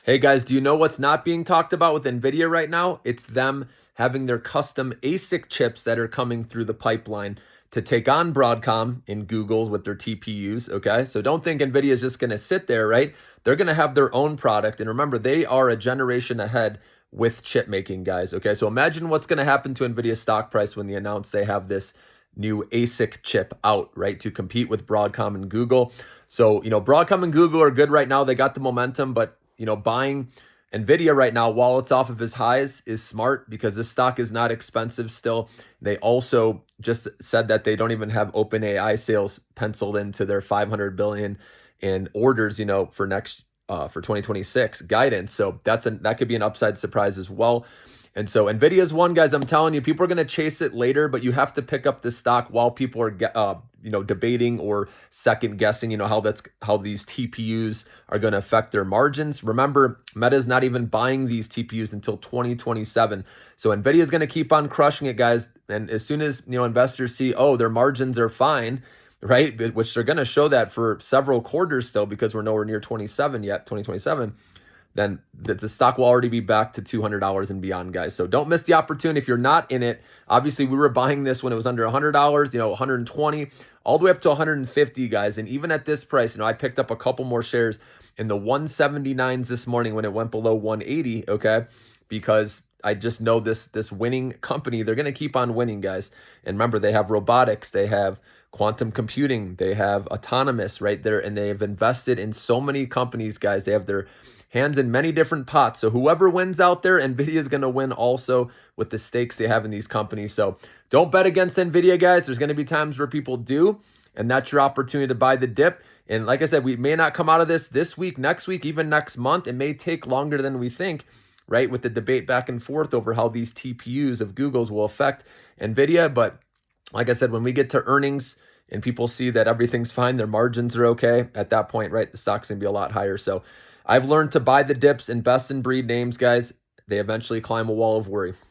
Hey guys, do you know what's not being talked about with NVIDIA right now? It's them having their custom ASIC chips that are coming through the pipeline to take on Broadcom and Google's with their TPUs, okay? So don't think NVIDIA is just going to sit there, right? They're going to have their own product. And remember, they are a generation ahead with chip making, guys, okay? So imagine what's going to happen to NVIDIA's stock price when they announce they have this new ASIC chip out, right, to compete with Broadcom and Google. So, Broadcom and Google are good right now. They got the momentum, but buying NVIDIA right now, while it's off of its highs, is smart because this stock is not expensive still. They also just said that they don't even have OpenAI sales penciled into their 500 billion in orders, for for 2026 guidance. So that could be an upside surprise as well. And so Nvidia's one, guys. I'm telling you, people are going to chase it later, but you have to pick up this stock while people are debating or second guessing, how these TPUs are going to affect their margins. Remember, Meta's not even buying these TPUs until 2027. So Nvidia is going to keep on crushing it, guys. And as soon as investors see, oh, their margins are fine, right? Which they're going to show that for several quarters still, because we're nowhere near 2027, then the stock will already be back to $200 and beyond, guys. So don't miss the opportunity if you're not in it. Obviously, we were buying this when it was under $100, 120, all the way up to 150, guys. And even at this price, I picked up a couple more shares in the 179s this morning when it went below 180, okay? Because I just know this winning company, they're going to keep on winning, guys. And remember, they have robotics, they have quantum computing, they have autonomous right there, and they have invested in so many companies, guys. They have their hands in many different pots. So whoever wins out there, NVIDIA is going to win also with the stakes they have in these companies. So don't bet against NVIDIA, guys. There's going to be times where people do, and that's your opportunity to buy the dip. And like I said, we may not come out of this week, next week, even next month. It may take longer than we think, right, with the debate back and forth over how these TPUs of Google's will affect NVIDIA. But like I said, when we get to earnings and people see that everything's fine, their margins are okay, at that point, right, the stock's going to be a lot higher. So I've learned to buy the dips, invest in breed names, guys. They eventually climb a wall of worry.